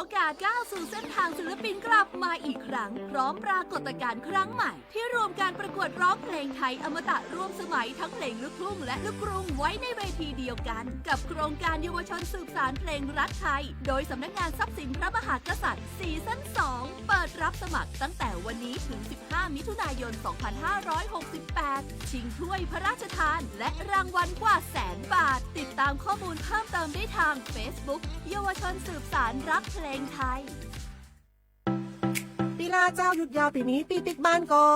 อกาสก้าวสู่เส้นทางศิลปินกลับมาอีกครั้งพร้อมปรากฏการณ์ครั้งใหม่ที่รวมการประกวดร้องเพลงไทยอมตะร่วมสมัยทั้งเพลงลูกทุ่งและลูกกรุงไว้ในเวทีเดียวกันกับโครงการเยาวชนสืบสานเพลงรักไทยโดยสำนักงานทรัพย์สินพระมหากษัตริย์ซีซั่น2เปิดรับสมัครตั้งแต่วันนี้ถึง 15 มิถุนายน 2568 ชิงถ้วยพระราชทานและรางวัลกว่า100,000 บาทติดตามข้อมูลเพิ่มเติมได้ทาง Facebook เยาวชนสืบสานรักเพลงไทยปีลาเจ้าหยุดยาวปีนี้ปีปิกบ้านก็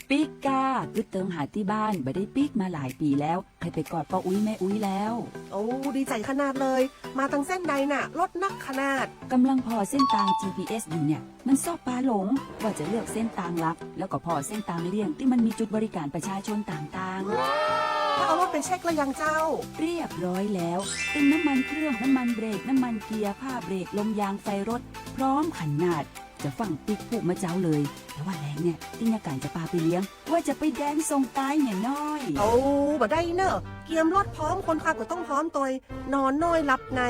ปีกกาอึดเติมหาที่บ้านบ่ได้ปีกมาหลายปีแล้วให้ไปกอดป้าอุ้ยแม่อุ้ยแล้ว โอ้ดีใจขนาดเลยมาตั้งเส้นใดน่ะรถนักขนาดกำลังพอเส้นทาง GPS อยู่เนี่ยมันซอกปลาหลงว่าจะเลือกเส้นทางลับแล้วก็พอเส้นทางเลี่ยงที่มันมีจุดบริการประชาชนต่างถ้าเอารถไปเช็คแล้วยังเจ้าเรียบร้อยแล้วเติมน้ำมันเครื่องน้ำมันเบรกน้ำมันเกียร์ผ้าเบรกลมยางไฟรถพร้อมขนาดจะฟังปิ๊กผูกมาเจ้าเลยแต่ว่าแรงเนี่ยที่นาการจะพาไปเลี้ยงว่าจะไปแดนส่งตายเนี่ยน้อยโอ้บ่ได้เนอะเกียมรถพร้อมคนขับก็ต้องพร้อมตัวนอนน้อยหลับใน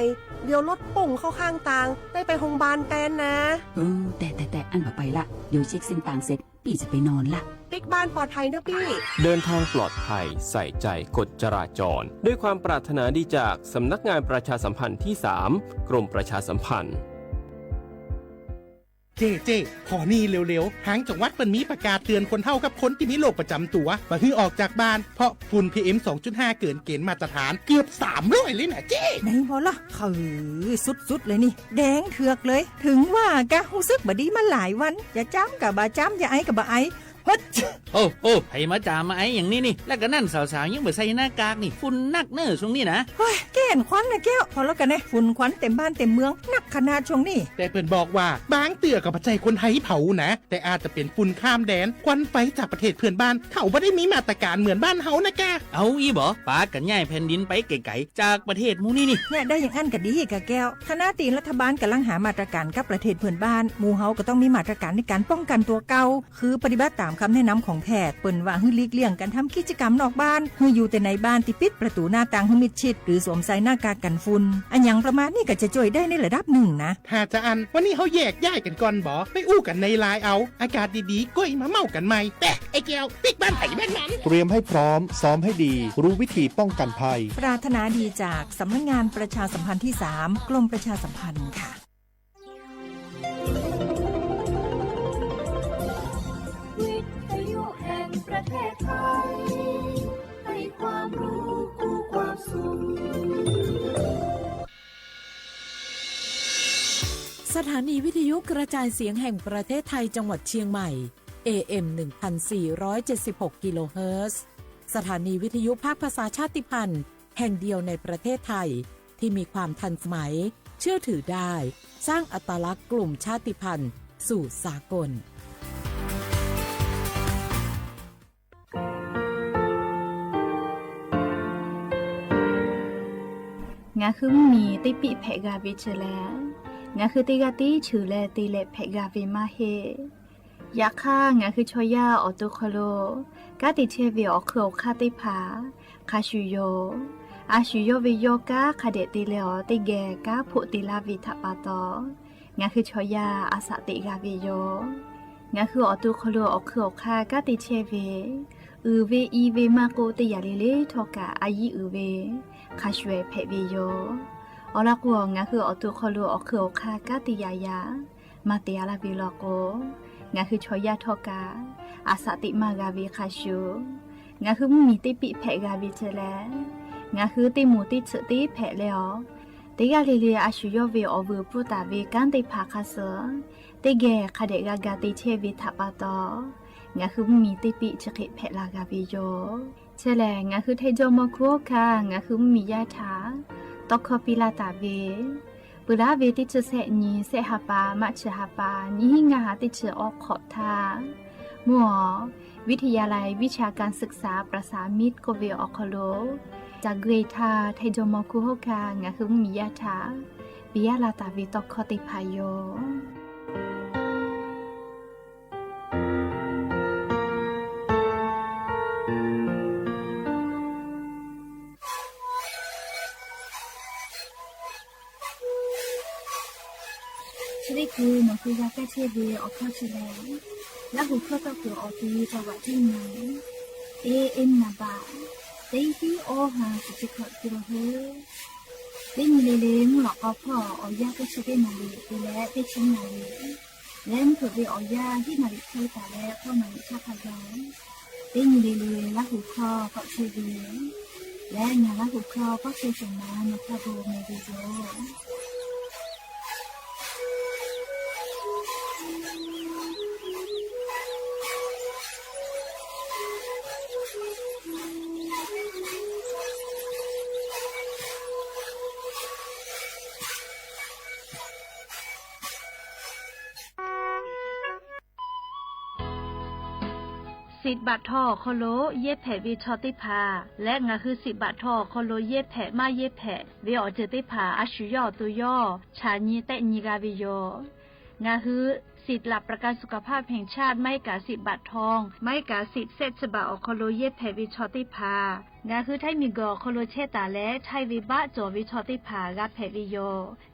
เดี๋ยวรถปุ่งเข้าข้างทางได้ไปโรงพยาบาลแตนนะแต่อันต่อไปละเดี๋ยวเช็คเส้นทางเสร็จพี่จะไปนอนละปิ๊กบ้านปลอดภัยนะพี่เดินทางปลอดภัยใส่ใจกฎจราจรด้วยความปรารถนาดีจากสำนักงานประชาสัมพันธ์ที่ 3 กรมประชาสัมพันธ์เจ๊ขอนี่เร็วๆทางจังหวัดเปิ่นมีประกาศเตือนคนเฒ่ากับคนที่มีโรคประจำตัวว่าให้ออกจากบ้านเพราะฝุ่น PM 2.5 เกินเกณฑ์มาตรฐานเกือบ300เลยนะเจ๊ไหนพอละคือสุดๆเลยนี่แดงเถือกเลยถึงว่ากะรู้สึกบ่ดีมาหลายวันอย่าจ้ำกับบ่จ้ำอย่าไอกับบ่ไอโอ้ให้มาจามาไอ้อย่างนี้นี่แล้วก็นั่นสาวๆยังบ่ใส่หน้ากากนี่ฝุ่นนักเนอช่วงนี้นะเฮ้ยแก่นควันนะแก้วพอแล้วกันนะฝุ่นควันเต็มบ้านเต็มเมืองนักขนาดช่วงนี้แต่เปิ่นบอกว่าบางเตือกับปัจจัยคนไทยเผานะแต่อาจจะเป็นฝุ่นข้ามแดนควันไฟจากประเทศเพื่อนบ้านเขาไม่ได้มีมาตรการเหมือนบ้านเฮานะแกเอาอีบ่ปากันย้ายแผ่นดินไปไกลๆจากประเทศมูนี่นี่เนี่ยได้อย่างอันก็ดีกะแก้วคณะตีนรัฐบาลกำลังหามาตรการกับประเทศเพื่อนบ้านหมู่เฮาก็ต้องมีมาตรการในการป้องกันตัวเก่าคือปฏิบัติตามคำแนะนำของแพทย์เปิ้นว่าให้หลีกเลี่ยงการทำกิจกรรมนอกบ้านให้อยู่แต่ในบ้านที่ปิดประตูหน้าต่างให้มิดชิดหรือสวมใส่หน้ากากกันฝุ่นอันอย่างประมาณนี้ก็จะช่วยได้ในระดับหนึ่งนะถ้าจะอันวันนี้เฮาแยกย้ายกันก่อนบ่ไปอู้กันในไลน์เอาอากาศดีๆก้อยมาเมากันใหม่แต่ไอ้แก้วปิ๊กบ้านไผแม่นมันเตรียมให้พร้อมซ้อมให้ดีรู้วิธีป้องกันภัยปรารถนาดีจากสำนักงานประชาสัมพันธ์ที่ 3 กรมประชาสัมพันธ์ค่ะประเทศไทยให้ความรู้กู้ความสุขสถานีวิทยุกระจายเสียงแห่งประเทศไทยจังหวัดเชียงใหม่ AM 1476 กิโลเฮิรตซ์สถานีวิทยุภาคภาษาชาติพันธุ์แห่งเดียวในประเทศไทยที่มีความทันสมัยเชื่อถือได้สร้างอัตลักษณ์กลุ่มชาติพันธุ์สู่สากลงาคือมีติปิเพกาวิเชแลงาคือติกาติชื่อแลติเลเพกาวิมาเฮยาค่างาคือชอยาออโตโคโลกาติเทวิออคือคาติผาคาชุโยอาชุโยวิโยกาคาเดติเลอติแกกาพุติลาวิทปาตองาคือชอยาอาสติกาวิโยงาคือออโตโคโลออคือคากาติเทวิเวอีเวมาโกติยาลิเลทอกาอายิเวคาชเวเพวิโยอลากวงาคืออตุคอลูอคืออคากาติยายามาเตียลาบิลโกงาคือชอยาทอกาอาสติมากาวิคาชูงาคือมีติปิเพกาวิเจแลงาคือติมูติสติเพเลอติกาลิเลอาชุโยเวอเวปุตาเวกันติภาคาเสติเกคาเดกากาติเชวิทัปาตองาคือมีติปิชกิเพลากาวิโยเชแลงาคือเทโจโมคุโอคางาคือมียาถาตอกคอปิลาตาเวปุราเวติชเสนีเสหปามัชหปานิหิงาติชออกขอบทามัววิทยาลัยวิชาการศึกษาประสามิตรโกเวออคโลจากเกรทาเทโจโมคุโอคางาคือมียาถาปิยาลาตาเวตอกคอติพายโย เธ วิตคือหนูคือยาแก้เชื้อดีออกข้อชิแลและหูข้อต่อคือออกดีจังหวัดที่ไหนAM นาบาเต็งที่โอหาสิบขวดกิโลเฮิรตซ์เต็งเลเลมหลอกเอาพ่อเอายาแก้เชื้อได้นาลีดีและได้ชิ้นนาลีและมันถือเป็นเอายาที่นาลีใช้แต่แรกพ่อนาลีชาพยองเต็งเลเลและหูข้อก็เชื้อดีและงานและหูข้อก็เชื้อสมานในพระบรมวิโรจน์ สิบบาททอโคโลเย็บแผลวีชอติพาและงาคือ10 บาททอโคโลเย็บแผลมาเย็บแผลวีออเจติพาอาชุยอตัวย่อชาญีเตญิกาวิโยงาคือสิทธิ์หลับประกันสุขภาพแห่งชาติไม่กา10 บาททองไม่กา10 เศษฉบับอโคโลเย็บแผลวีชอติพางาคือไทมีกอโคโลเชตาและไทวิบะจอวิชอติพากาแผลวิโย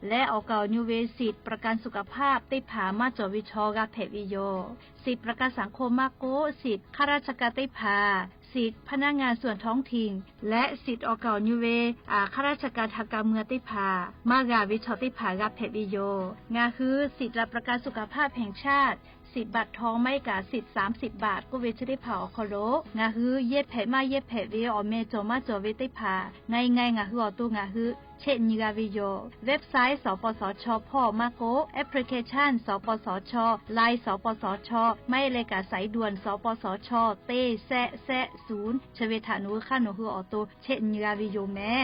และออกเกานิเวสิทธิ์ประกันสุขภาพติพามาจอวิชอกาแผลวิโยสิทธิ์ประกันสังคมมาโกสิทธิ์ข้าราชการติพาสิทธิ์พนักงานส่วนท้องถิ่นและสิทธิ์ออกเกานิเวข้าราชการทางการเมืองติพามากาวิชอติพากาแผลวิโยงาคือสิทธิ์รับประกันสุขภาพแห่งชาติ10 บาททองไม่กา10 30 บาทก็เวชได้ผ่าอคโลงาฮือเย็บแผลมาเย็บแผลเวอเมจอมาจอเวติผ่าไงงาฮืออตัวงาฮือเช่นนิกาวิโยเว็บไซต์สปสชพ่อมาโกแอปพลิเคชันสปสชไลน์สปสชไม่เลยกาสายด่วนสปสชเต้แซะ0ชเวทานุค่าหนูฮืออตัวเช่นนิกาวิโยแม่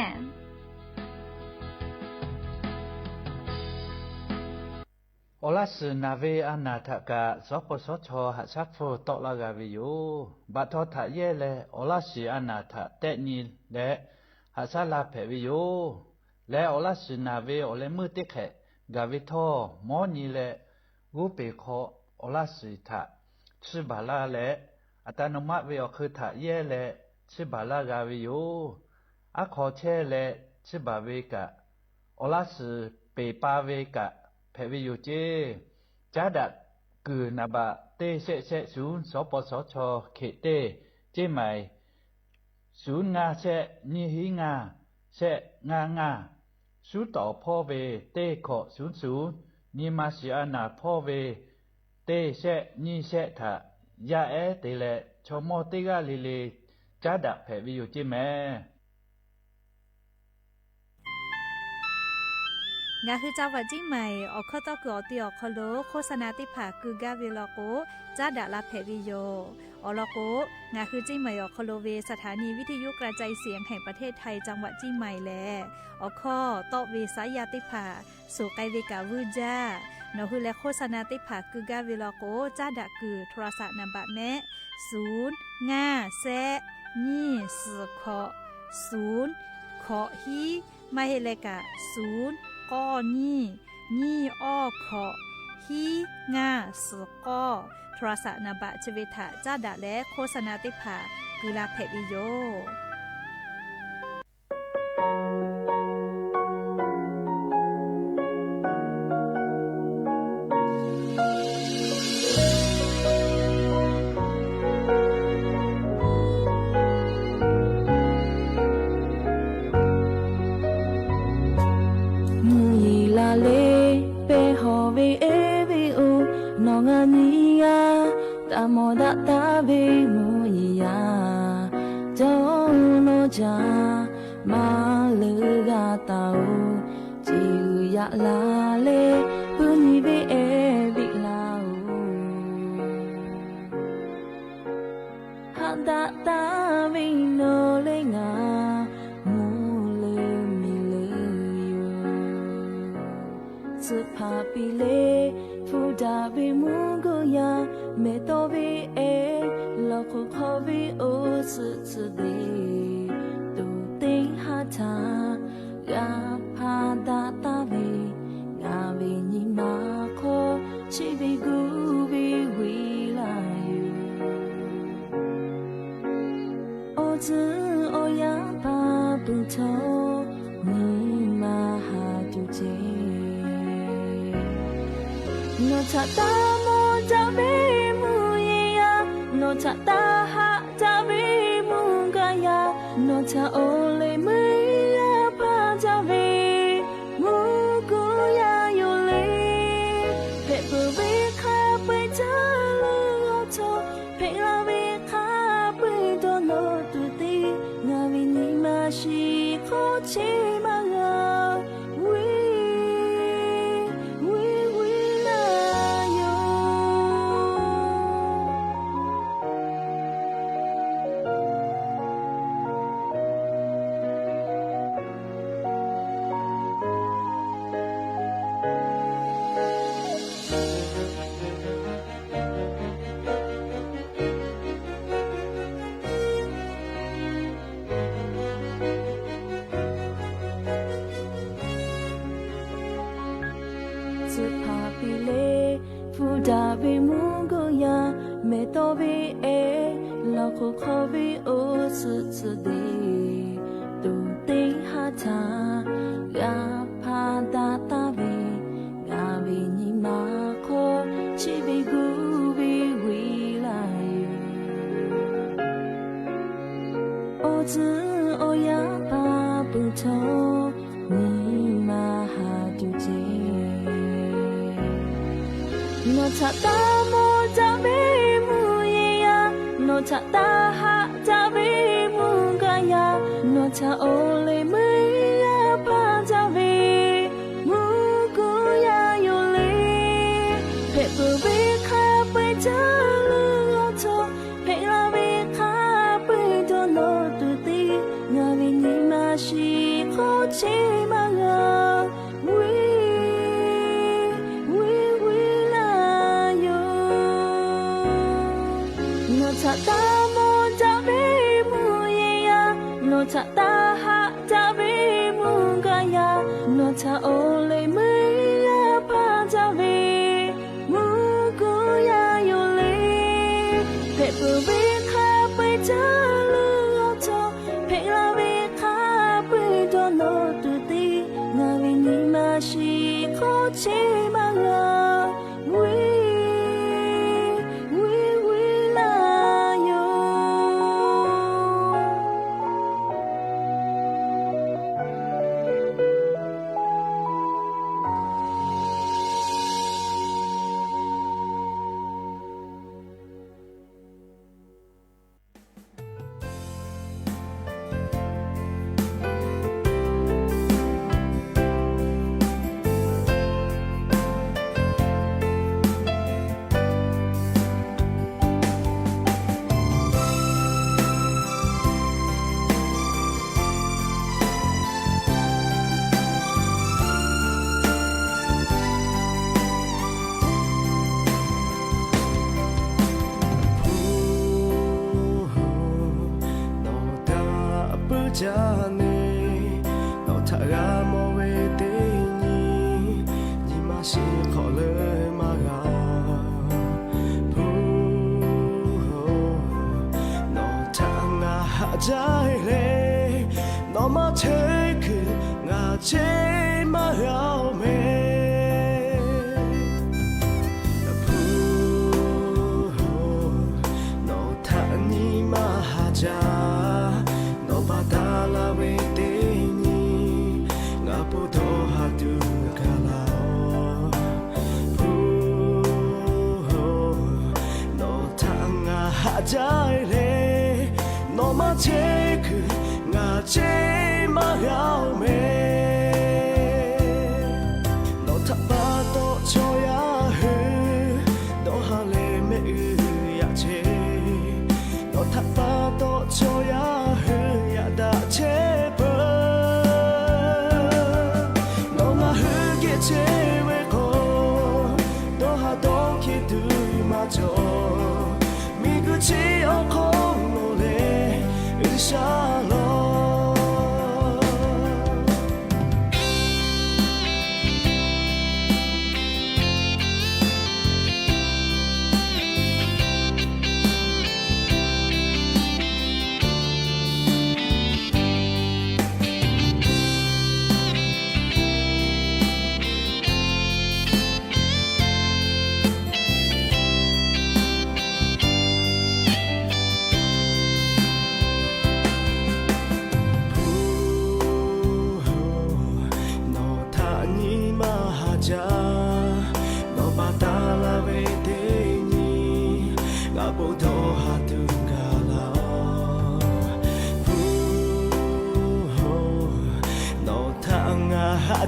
โอลาสนาเวอนาทกะสปสชหัสักโฟตอลากาวิโยบัทอทะเยเลโอลาสีอนาทะเตนีและหัสลาเพวิโยและโอลาสนาเวโอเลมือติแขกาวิทอมอนีและกูเปโคโอลาสีทะชิบาลาและอัตโนมัติเวอคือทะเยเลชิบาลากาวิโยอะขอเชและชิบาเวกะโอลาสเปปาเวกะเพวิโยเจจาดักคือนาบะเตเสเสศูนย์สปสชเขเตเจใหม่ศูนย์งาเสนิหิงาเสงาสูต่อพ่อเวเตขอ00นิมาสิอานาพ่อเวเตเสนิเสทะยาเอเตเลชมอติกาลิเลจาดักเพวิโยเจแม่งาคือเจ้าวัดจิ้งใหม่ออกข้อต่อคืออติออกคโลโฆษณาติผาคือกาเวลโกจ้าดาลาเพวิโยอลโกงาคือจิ้งใหม่ออกคโลเวสถานีวิทยุกระจายเสียงแห่งประเทศไทยจังหวัดจิ้งใหม่แลออกข้อต่อเวสายาติผาสู่ไกเวกาวูจ้านอคือและโฆษณาติผาคือกาเวลโกจ้าดาคือโทรศัพท์นำบะแม่0 5 แซนี่4ขอ0ขอฮีไม่ให้เลกะ0ก้อนี่อ้อขอฮีงาสกอโทรศัพท์นบะชเวทะจ้าดะและโฆษณาติภากุลาเพวิโยสุภาปิเลฟูดาบิมุกุยาเมโตบิเอลอคุขบิโอสุสุเดตุติหาทากาพาดาตาเบงาเบญิมาโคชิบิกุบิวิลายูโอจือโอยาปาปุโตนิมาหาจุเจ no cha ta mo cha be mu ye ya no cha ta ha cha be mu ga ya no cha o le me ya pa cha be mu go ya yo le pe pe be kha pe cha lo cho pe la be kha pe do no tu ti nga vi ni ma shi ko che ma ga me to be e la ko kho be o su su de tu te ha cha ga pa da ta be ga be ni ma ko chi be gu be we la o zi o ya pa bu to ni ma ha du ji no cha ta mo cha be no cha ta ha cha be mu ga ya no cha o le me ya pa cha be mu go ya yo le pe pe be kha pe cha lo cho pe la be kha pe do no tu ti nga vi ni ma shi ko che ma ga ta mo cha be mu ye ya no cha ta ha cha be mu ga ya no cha o le me ya pa cha be mu go ya yo le pe pe be kha pe cha lo cho pe la be kha pe do no tu ti nga vi ni ma shi ko che ma ga cha ne no tha ga mo we te ni ma shi kho le ma ga pu no tha na ha jai le no ma che ke nga che ma yao me pu no tha ni ma ha ja la we te ni nga po do ha tu ka la pu no ta nga ha jai le no ma che ku nga che ma yao me no ta ba to cho ya hu do ha le me ya che no ta ba to cho ya hu da che pe no ma hu ge che we ko do ha don ki du ma cho mi gu chi o ko no le sha lo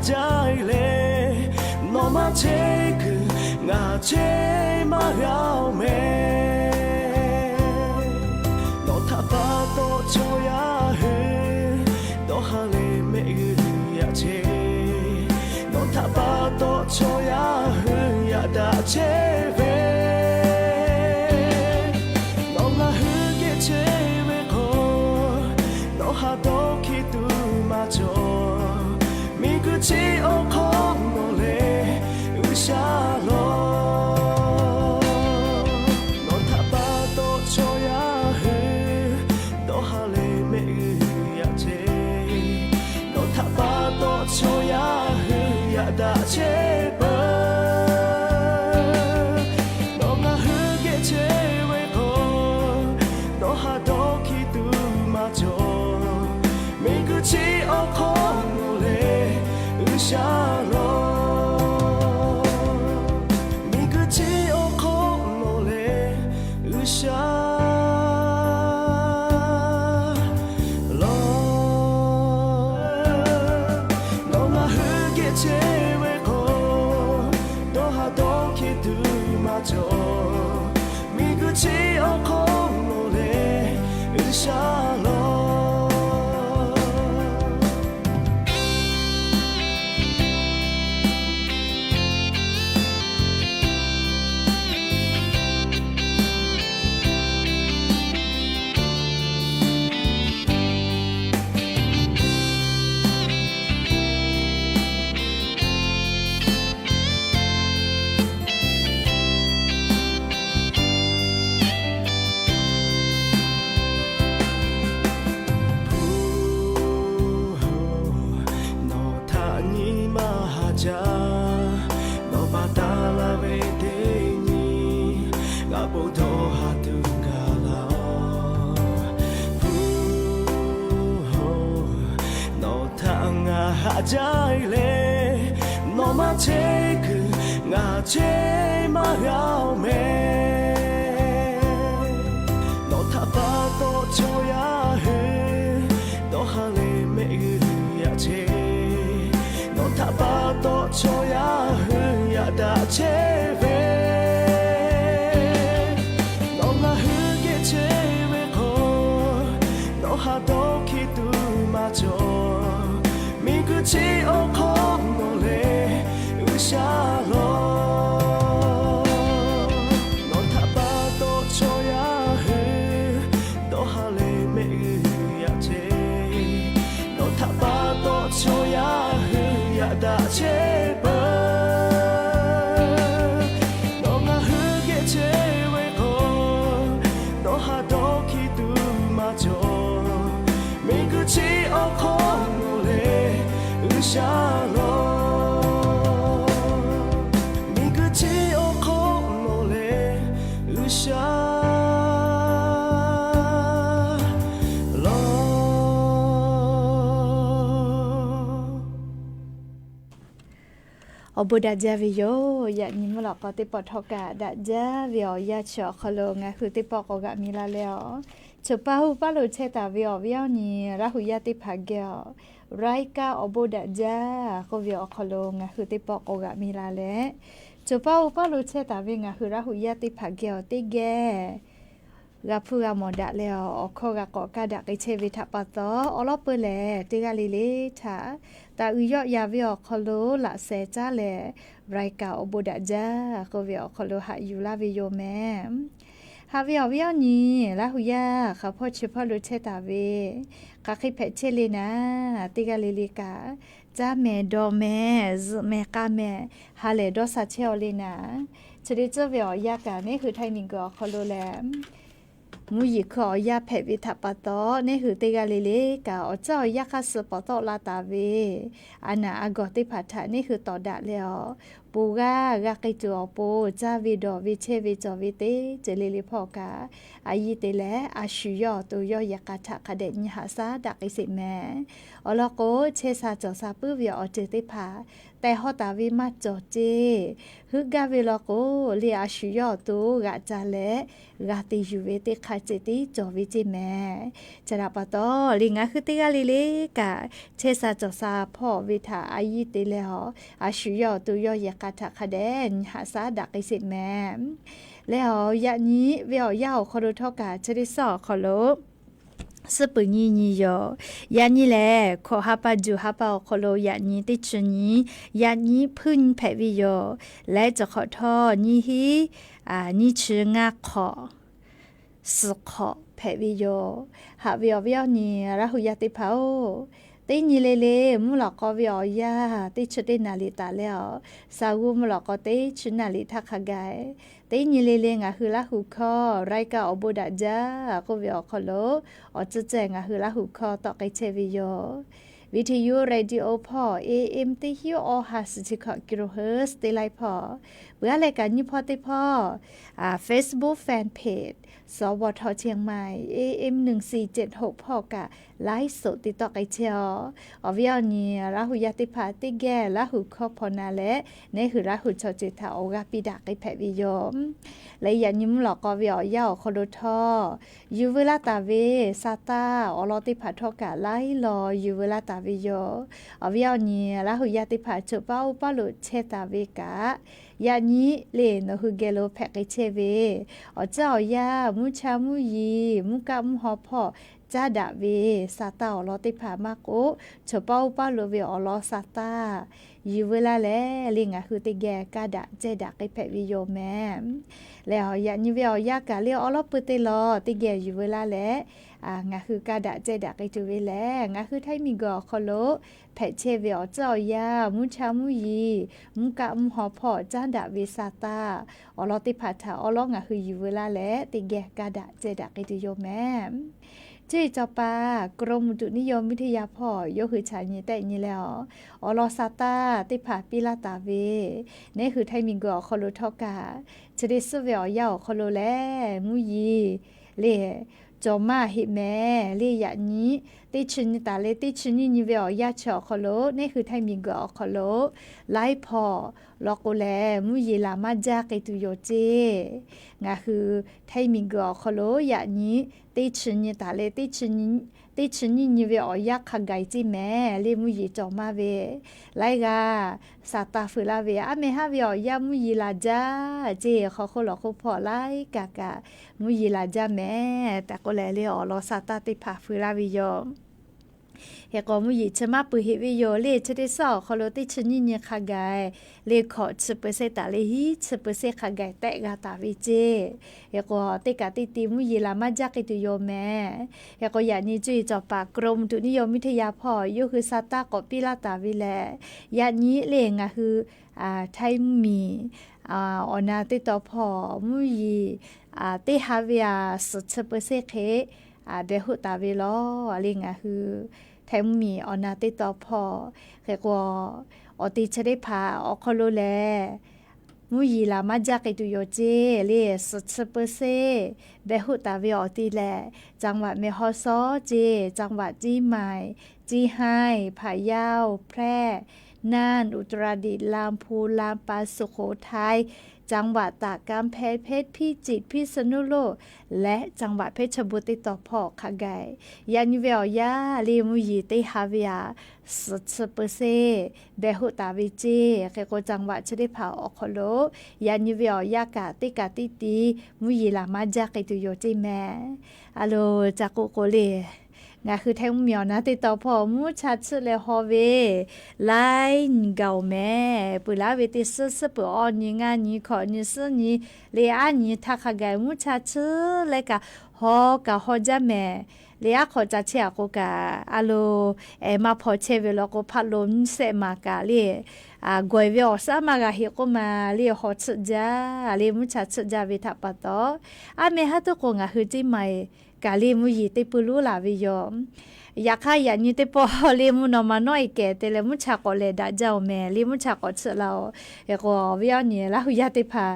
ใจเลยนอมาเชคืองาเชมาเฮาเมนอทาปาโตโชยาเฮโตฮาเลเมอือยาเชนอทาปาโตโชยาเฮยาดาเชเวมีกุชิโอคงโนเลอุชาโลนอนทาปาโตโชยาเฮโตฮาเลเมยาเจนอนทาปาโตโชยาเฮยาดาเชเปนองาเฮเกเชเวโกโนฮาโตคิตุมาโจมีกุชิโอคงโนเลอุชาโลมีกุชิโอคงโนเลอุชาโลโนมาเฮเกเชเวโกโนฮาโตคิตุมาโจมีกุชิโอคงโนเลอุชาโลใจเลยนอมาเชคืองาเชมาเฮาเมนอทาปาโตโชยาเฮโตฮาเลเมยาเชนอทาปาโตโชยาเฮยาดาเชเวนองาเฮเกเชเวโกนอฮาโตคิตุมาโจมีกุชิโอคงโนเลอุชาโลนอนทาปาโตโชยาเฮโตฮาเลเมยาเจนอนทาปาโตโชยาเฮยาดาเชเปนองาเฮเกเชเวโกโนฮาโตคิตุมาโจมีกุชิโอคงโนเลอุชาโลมีกุชิโอคงโนเลอุชาโล Obo da javio ya ni mo la ko te pot hoka da javio ya cho kholo nga khu te pot ko ga mi la leo chopa hu pa lo che ta vio vio ni ra hu ya te phagyo raika obo da ja ko vio kholo nga khu te pot ko ga mi la le chopa hu pa lo che ta vi nga khu ra hu ya te phagyo te ge ga phu ga mo da leo o kho ga ko ka da ke che vi tha pa to o lo pu le te ga li le tha ta u yo ya vio kholo la se cha le raika obo da ja ko vio kholo ha yu la vi yo me ha vio vio ni la hu ya kha pho che pho lo che ta vi ka khi phe che le na te ga li ka cha me do me z me ka me ha le do sa che o le na che de che vio ya ka ne khu thai ning ko kholo le mu yi kho ya phe vi tha pa to ne hu te ga le ka o cha ya kha su pa to la ta vi ana a go te pha tha ne hu to da le ปูกากะกิจูปูจาวิดอวิเชวิจอวิเตเจลิลิพอกาอายิเตแลอาชุยอตัวยอยากาทะคเดญหาซาดักอิสิแมอลโกเชซาจอซาปื้อวิออเจติพาแต่ฮอตาวิมาจอเจฮึกาเวลโกเลียอาชุยอตูกะจาเลกาติยูเวติคาเจติจอวิจิแมจราปะตอลิงาคือติกาลิเลกาเชซาจอซาพ่อวิทาอายิเตแลฮออาชุยอตัวยอยากาทะคเดญหาซาดักอิสิแมแล้วยะนี้เวียวยาวคอรุทอกาชริสอคอโลสปุญีนีโยยะนี้แลขอฮาปาจูฮาปาคอโลยะนี้ติชนี้ยะนี้พึ่งแผวิโยและจะขอทอนี้ฮีนี้ชื่องาขอสุขอแผวิโยหาเวียวเวียวนี้ระหุยติเผาตีนี่เลมุหลอกก็วิอยาตีชุดนาลิตาแล้วสาวมุหลอกก็ตีชุดนาลิทักขกายตีนี่เลงะคือละหุคอไรกาอบุดาจาก็วิอคอโลอจุเจงะคือละหุคอต่อไกเชวิโยวิทยุเรดิโอพอ AM ติฮิโอ50กิโลเฮิรตซ์ติไลพอเบื่อรายการนี้พอติพอFacebook Fanpage สวทเชียงใหม่ AM 1476พอกะไลฟ์สดติดต่อไกเชียวอวิอนี้ราหุยติพาติแก่ละหุคอพอนาและในคือราหุชอจิตาโอกาปิดาไกแผวิโยมและยันยิมหลอกก็วิอยาวคอโดทอยูเวลาตาเวซาตาอลอติพาทอกะไลรอยูเวลาตาวิโยอวิอนี้ราหุยติพาจุเป้าปาลุเชตาเวกะยานี้เลนหุเกโลแพกเชเวอเจ้ายามุชามุยีมุกะมุฮอพอจาดาเวซาตาอลอติพามาโกจุเป้าปาลุเวอลอซาตายูเวลาแลลิงะคือติแกกาดะเจดะไกแพวิโยแมแล้วยานี้เวียยากะเลียวอลอปเตลอติแกยูเวลาแลงะคือกาดะเจดะไกจูเวแลงะคือไทมิกอคอโลแพเชเวอเจ้ายามุชามุยีมุกะมุฮอพอจาดะเวซาตาอลอติพาทาอลองะคือยูเวลาแลติแกกาดะเจดะไกจูโยแมจีจอปากรมอุตุนิยมวิทยาพ่อยกคือชาญีแต่นี้แล้วอลอซาตาติผาปิลาตาเวนี่คือไทมิงกอคอโลทอกาจะได้สเวียวยาวคอโลแลมุยีเลจอมาฮิแมเลยะนี้ติชินตาเลติชินีนิเวียวยาชอคอโลนี่คือไทมิงกอคอโลไลพอลอกโกแลมุยีลามาจากิตุโยเจงะคือไทมิงกอคอโลยะนี้ติชินตาเลติชินีนิเวียอยาคาไกจิแมเลมุยีจอมาเวไลกาซาตาฟุลาเวอะเมฮาเวียอยามุยีลาจาเจขอโคลอโคพอไลกากะมุยีลาจาแมแต่ก็แลเลอลอซาตาติผาฟุลาวิโยเฮกอมุยีชมาปุเฮวิโยเลชดิซอคอโลติชนิเนคาไกเลขอชเปเซตาเลฮิชเปเซคาไกแตกาตาวิเจเฮกอติกาติติมุยีลามาจากิตุโยแมเฮกอยานิจุยจอปากรมตุนิยมวิทยาพอยุคือซาตากอปิลาตาวิแลยานี้เลงะคือไทมีอนาติตอพอมุยีติฮาเวียสุชเปเซเคเบหุตาวิโลลิงะคือไทยมีอนาติตอพอเรียกว่าอติชได้พาอคโลแลมุยีลามาจากิตุโยเจเลสุดเปอร์เซเบหุตาวิอติแลจังหวัดเมฮอซอเจจังหวัดจีใหม่จีไฮพะเยาแพร่น่านอุตรดิตถ์ลำพูนลำปางสุโขทัยจังหวัดตากกำแพงเพชรพิจิตรพิษณุโลกและจังหวัดเพชรบุรีต่อพอคาไกยานิเวียยาลีมุยีติฮาเวียสุดเปอร์เซเบหุตาวิจิเกโกจังหวัดชได้พาอคโลยานิเวียยากาติตีมุยีลามาจากิตุโยจิแมอะโลจากโกโกเลงะคือแทงเมียวนะติดต่อพอมูชัดสุดเลยฮอเวไลน์เก่าแม่ปุลาเวติสปุออนนี่งานนี่ขอนี่ซึนี่เลอานี่ทักกะมูชัดสุดเลยกะฮอกะฮอจาแม่เลียขอจะเชียกกะอะโลมาพอเชเวลก็พัดลมเสมากะเลกวยเวอสามากะเฮก็มาเลฮอสุจาเลมุชัดสุจาเวทัปะตอเมฮะตุกงะคือจิใหม่กาลีมุยีติปุลุลาวิโย อยากให้อย่านี่เตปอเลมุนมาน้อยแก่แต่ละมุชากอเลดาเจ้าแม่เลมุชากอเสเราเอก็วิญญาณละหุยาติพา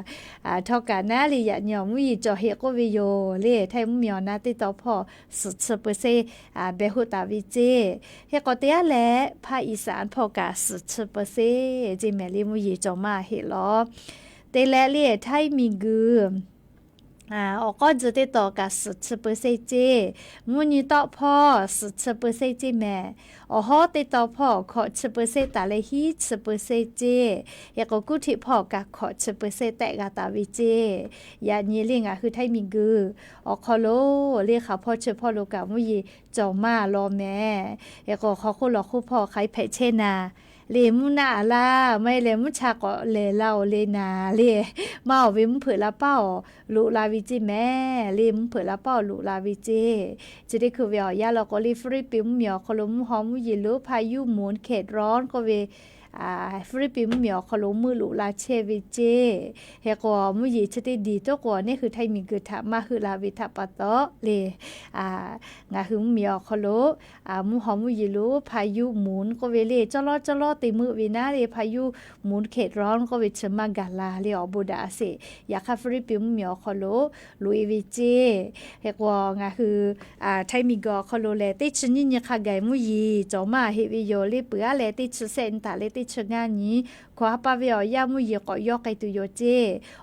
ทอกันนะลีอย่าเนี่ยมุยจ่อเฮก็วิโยเลไทยมุมีนะติตอพอสุดเปเซเบหุตาวิเจเฮก็เตียแลภาคอีสานพอกาสุดเปเซจิแม่ลีมุยจ่อมาเฮลอเตแลเลไทยมีกือออกก็จะได้ต่อกับ10%เจมุนีต่อพ่อ10%เจแม่อ๋อฮอได้ต่อพ่อขอ10%แต่ละฮี10%เจอยากกูที่พ่อกับขอ10%แต่กาตาวิเจยานี้เรียกคือไทยมีกือออกคอโลเรียกเขาพ่อเชื่อพ่อโลกามุยเจ้ามารอแม่อยากเขาคู่หลอกคู่พ่อใครเพเชนาเลมุนาลาไม่เลมุชาก็เลเล่าเลนาเลมาวิมเผือละเป้าลุลาวิจิแม่เลมเผือละเป้าลุลาวิจิจะได้คือเวียยาเราก็รีฟรีปิมเหมียวขลุมหอมยิลุพายุหมุนเขตร้อนก็เวฟริปิมเหมียวขลุมมือลุลาเชวิเจเฮก็มุยจะได้ดีตัวกว่านี่คือไทยมีคือถามาคือลาวิทาปะโตเลงาหึมเหมียวขลุมุหอมมุยลุพายุหมุนก็เวเลจลอติมือวินาเลพายุหมุนเขตร้อนก็เวชมากาลาเลอบูดาเสอยากฟริปิมเหมียวขลุลุยวิเจเฮก็งาคือไทยมีก็ขลุเลติชนินยค่ะไกมุยจอมาเฮวิโยเลเปือเลติชเซนตาเลติชงานนี้ขวาปาเวียยามุยก็ยอกไกตุโยเจ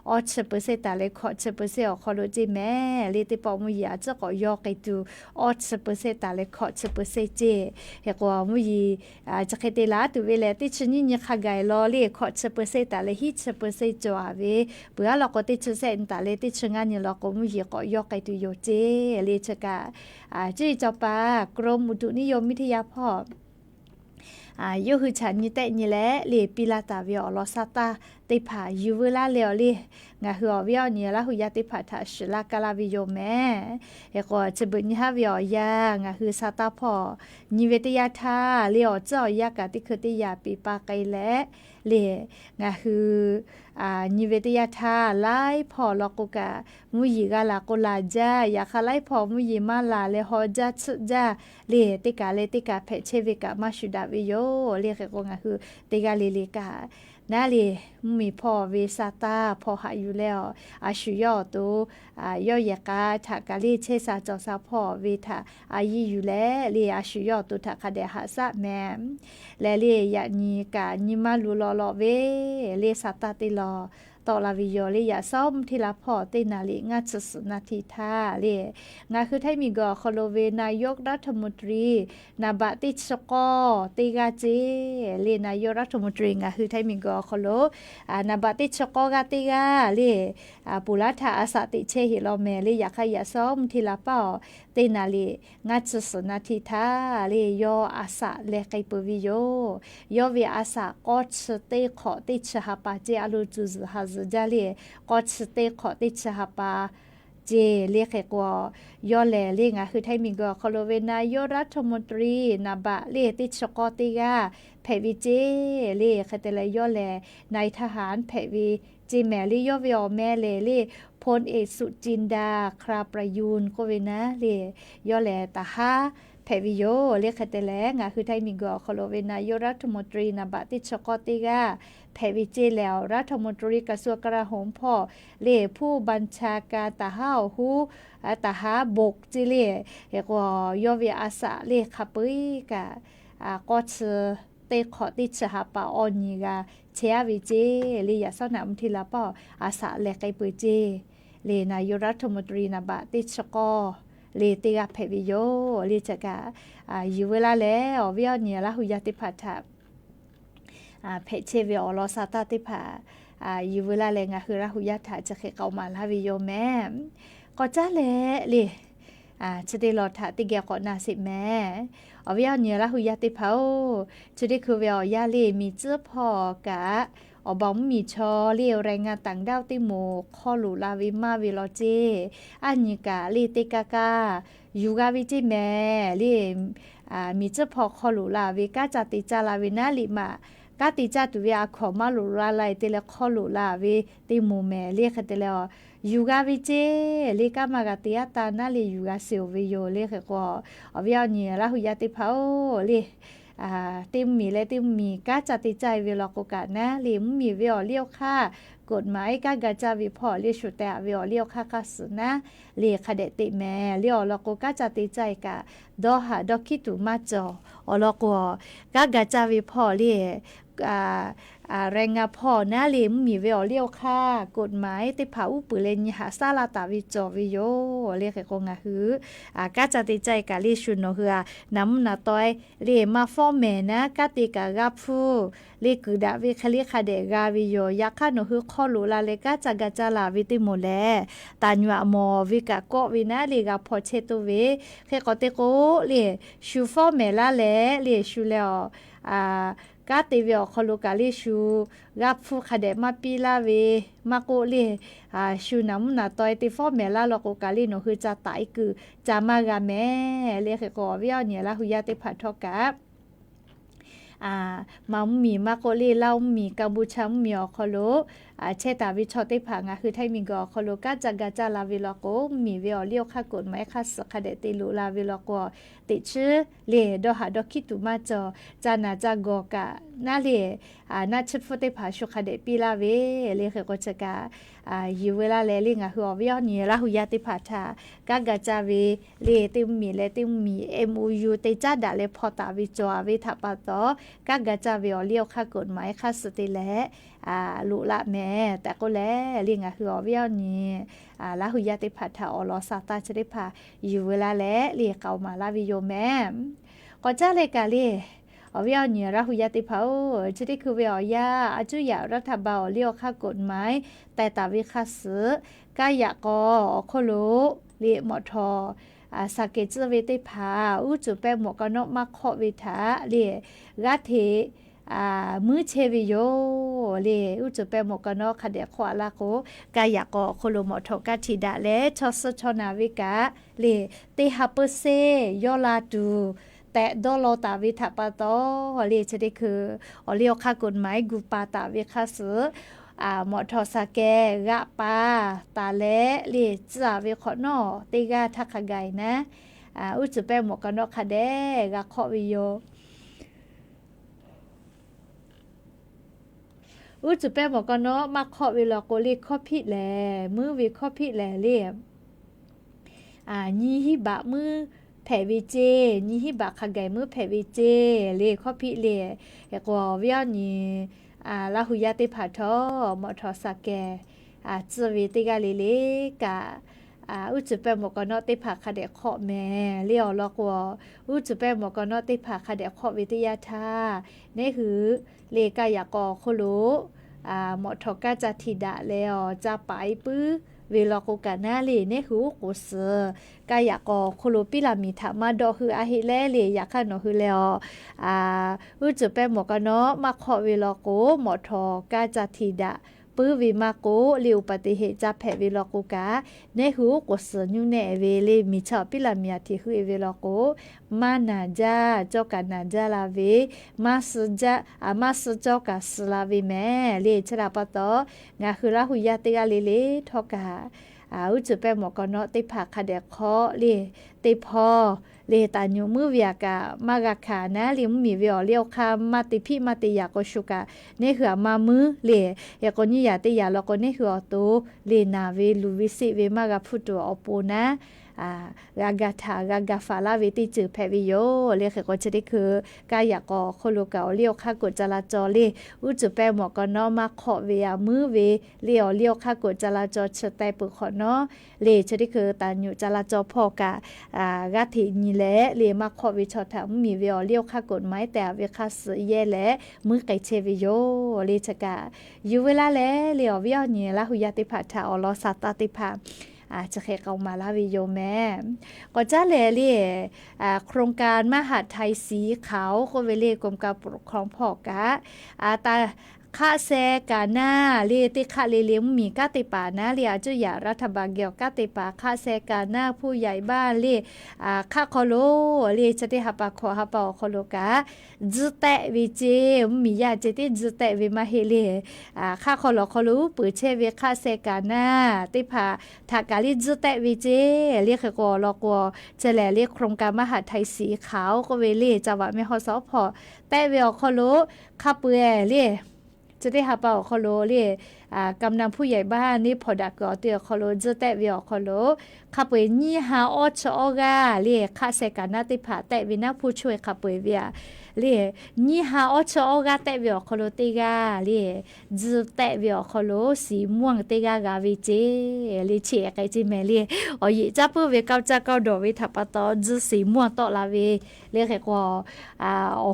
อ10%ตาเลขอ10%ขอโลเจแม่เลติปอมุยจะก็ยอกไกตุ10%ตาเลขอ10%เจเฮก็มุยจะเคตลาตุเวเลติชนินยค่ะไกลอเลขอ10%ตาเลฮิ10%จอเวเปือเราก็ติชเซนตาเลติชงานนี้เราก็มุยก็ยอกไกตุโยเจเลชกาจีจอปากรมอุตุนิยมวิทยาพ่อยูคือฉันนี่แต่นี่แหละเลปิลาตาวิอลอซาตาติผายูเวลาเลอเลงาหัววิอนี่ละหุยาติผาทาชลากาลาวิโยแม่เอก็จะบุญฮาวิอยางาคือซาตาพอนิเวตยาทาเลอเจ้ายากาติคติยาปีปาไกและเลงาคือนิเวตยาทาไล่พอลกุกะมุยกาลาโกลาจายาคาไล่พอมุยมาลาเลฮอจัตจาเลติกาเพเชวิกามาชุดาวิโยเลกก็งาคือติกาเลกานาลีมีพ่อเวซาตาพ่อหาอยู่แล้วอาชุยอตัวยอยากาถักกาลีเชซาจอซาพ่อเวทาอายีอยู่แล้วลีอาชุยอตัวถักคาเดหาซะแม่และลียานีกานิมาลูลอเวลีซาตาติลอต่อลาวิโยลียาซ้อมทีละพ่อตินาลีงาสุนาทีท่าลีงาคือไทยมีกอคโลเวนายกรัฐมนตรีนาบะติชกอติกาเจลีนายกรัฐมนตรีงาคือไทยมีกอคโลนาบะติชกอกาติกาลีปุระทาอาสาติเชหิโลเมลีอยากให้ยาซ้อมทีละพ่อตินาลีงาสุนาทีท่าลียออาสาเลไกปวิโยยอวิอาสากอชเตขอติชหาปาเจอลูจูซฮาจาลีก็สเตขอติชหาปาเจเรียกกว่ายอแลเรียกคือไทยมีก็คโลเวนายกรัฐมนตรีนาบะเรียติชกอติกาแผวิเจเรียกแต่ละยอแลนายทหารแผวิเจแมลี่ยอวิอแม่เลพลเอกสุจินดาคราประยูนก็เวนะเรียยอแลตาฮาแผวิโยเรียกแต่ละคือไทยมีก็คโลเวนายกรัฐมนตรีนาบะติชกอติกาแพวิเจแล้วรัฐมนตรีกระทรวงกลาโหมพ่อเล่ผู้บัญชาการทหารหูทหารบกจิเล่เรียกว่ายอวิอาสาเล่ขับไปกะก็เชเตขอติชหาปาออนีกาเชียวิเจเลียสนามทีละป่ออาสาเล่ไกปุเจเลนายรัฐมนตรีนาบะติชกอเลติกาแพวิโยเลจะกะอยู่เวลาแล้ววิอเนี่ยละหุยาติพัทธะเพเชวิอลอซาตาติผาอยู่เวลาแรงคือราหุยาถาจะเคเกามาลาวิโยแม่ก็จ้าแหละเลยจะได้รอถาติเกียก่อนนาสิแม่เอาวิอเนี่ยราหุยาติผาจะได้คือวิอยาเลมีเจ้าพ่อกะบอมมีชอเรียวแรงงานต่างด้าวติโมข้อหลูลาวิมาวิโลเจอันนี้กะลีติกากายูกาวิจิแม่ลีมีเจ้าพ่อข้อหลูลาวิกาจติจาลาวินาลิมา กาติจาตุเวียขอมาหลุลาไลเตเลขอหลุลาเวติมูแม่เรียกเตเลยูกาวิเจเลกามากาติยาตานาเลยูกาเซลเวโยเลขก็อวิยาเนี่ยละหุยาติพาโอเลติมมีและติมมีกาจัติใจเวลาโกกานะลิมมีเวลเลี้ยวค่ากฎหมายกากาจาวิพอเลี้ยชุแต่เวลเลี้ยวค่าคัสนะเลียคเดติแม่เลี้ยวลโกกาจัติใจกะดอหาดอคิตุมาจออลโกกากาจาวิพอเลียแรงงานพ่อนะลิมมีเวลเลี้ยวค่ากฎหมายติผาอุปุเรนยหาซาลาตาวิจอวิโยเรียกกงาหือกาจัติใจกะลิชุนโนหือน้ำนาตอยเรียมาฟอแม่นะกาติกะกับฟูเรียกุดาวิคลิคาเดกาวิโยยักขะโนหือข้อลุลาเลกาจักจาลาวิติโมแลตาญวะมอวิกะโกวินะเรียกพอเชตุเวเคกอเตโกเรียชูฟอแม่ละแลเรียชูแล้วกาติเวอคอลูกาลิชูรับฟูคาเดมาปีลาเวมาโกเลชูน้ำนาตอยติฟอแม่ลาลโกกาลิโนคือจะตายคือจะมากาแม่เรียกก็เวียเนี่ยละหุยาติผัดทอกับมามีมาโกลีเล่ามีกัมพูชามีอคอโลเชตาวิชอติผางคือไทยมีกอคอโลกาจักจาลาวิลโกมีเวอเลี้ยวค่ากฎหมายค่าสคาเดติลูลาวิลโกติชื่อเลดอหาดอคิตุมาจอจานาจากกะนาเลนาชิดฟติผาชุคาเดปีลาเวเลขก็จะกะอยู่เวลาเลลิงหัวเวียนี่ละหุยาติผาทากากาจาเวเลติมีเลติมี MOU ติจาดาเลพอตาวิจอวิทัปตอกากาจาเวอเลี้ยวค่ากฎหมายค่าสติและลุละแม่แต่ก็แล้วลิงหัวเวียนี่ละหุยาติผาทาอลอซาตาจะได้พาอยู่เวลาและเรียกเอามาลาวิโยแม่ก็จะเลยกาลีเอาเวียเนี่ยราหุยาติเผาจะได้คือเวียยาอาจุยารัฐบาลเลี้ยวค่ากฎหมายแต่ตาวิคัสกายะกอโคโลเลียมอทอสาเกจเวติผาอุจุเปหมกนกมาขอวิถาเลียรัฐเทมือเชวิโยเลอุจุเปหมกนกคเดขวาลาโกกายะกอโคโลมอทอกาทิดาและชอสชนาวิกาเลติฮัปเปเซยอลาตูแต่ดอลตาวิทัปตอเรียจะได้คือเรียกค่ากฎหมายกูปาตาวิคัสหมอทอสาแกกะปาตาเลเรียจะวิขอนอติกาทักไกนะอุจุเปหมกนกคเดกะขอวิโยอุจุเปหมกนกมาขอวิลโกลิขอพิแลมือวิขอพิแลเรียยี่ฮิบะมือแผ่วิเจนี่ฮิบะคาไกมือแผ่วิเจเลข้อพิเลก็เวียนี่ลาหุยาติผาทอมอทอสาแกจวิติกาเลกะอุจุเปหมกนติผาคาเดขอแม่เลี้ยวลอกวอุจุเปหมกนติผาคาเดขอวิทยาธานี่คือเลกายากอโคโลหมอทอกาจัทิดะแล้วจะไปปื้อเวลาโกกานาเลเนี่ยคือโกเซกายากอโคโลปิลามิธามาดอคืออาฮิเลเลยอยากขนอคือแล้วอุจุเปหมกนมาขอเวลาโกหมอทอกาจัทิดะปื้อวิมาโกลิวปฏิเหตุจะแผ่เวลาโกกาเนี่ยคือโกเซยูเนเวเลมิชาปิลามิอาทิคือเวลาโกมานาจาเจ้ากานาจาลาเวมาสจามาสเจ้ากาสลาเวแม่เลชราปตองาคือลาหุยาติกาเลทอกาอุจุเปหมกนติผาคาเดคอเลติพอเลตาญูมือเวียกามากะขานะลิมมีเวียเลียวคามาติพิมาติยาโกชุกะเนหือมามือเลยากนิยาติยาลกเนหือโตเลนาเวลูวิสิเวมากะพุตโตอโปนะกากาทากากาฟาลาเวติจือแพวิโยเรียกก็จะได้คือกายากอโคโลกาเลี้ยวค่ากฎจราจรเลอุจุแปหมอกนอมาขอเวียมือเวเลี้ยวค่ากฎจราจรเชตปุขอนอเลจะได้คือตาอยู่จราจรพอกะกาถินีแลเลมาขอวิชอถามมีเวียเลี้ยวค่ากฎหมายแต่เวคาสเยแลมือไก่เชวิโยเลชกะอยู่เวลาแลเลี้ยวเวียนี่ละหุยาติภาทาอลอสัตตติภาจะเคยเอามาลาวิโยแม่ก็จะเลยโครงการมหาไทยสีขาวโคเวเลกรมการปกครองพอกะตา ค่าแซกาหน้าเรียติค่าเลี้ยงมีกาติปานะเรียจุยารัฐบาลเกี่ยวกาติปาค่าแซกาหน้าผู้ใหญ่บ้านเรียค่าคอโลเรียจะได้หับปะขอหับปะคอโลกาจุเตวิเจมียาจะได้จุเตวิมาเฮเลีค่าคอโลคอลูปือเชเวค่าแซกาหน้าติพาทากาลิจุเตวิเจเรียกกอลอกอจะแลเรียกโครงการมหาไทยสีขาวก็เวเลีจังหวัดแม่ฮ่องสอนพอแต่เวลคอโลค่าเปื่อเรียจะได้หาเป่าคอโลเรียกำนังผู้ใหญ่บ้านนี่พอดักก็เตียคอโลจะแต่วิอคอโลขับไปนี่หาออชอกาเรียค่าเสกานาติผาแต่วินักผู้ช่วยขับไปเวียเรียนี่หาออชอกาแต่วิอคอโลติกาเรียจะแต่วิอคอโลสีม่วงติกากาวิเจเรียเชียกไอจิเมเรียอ๋อยิ่งจับเพื่อเวก้าจ้าก้าดอกวิทับปะตอจะสีม่วงต่อลาเวเรียกแค่ว่า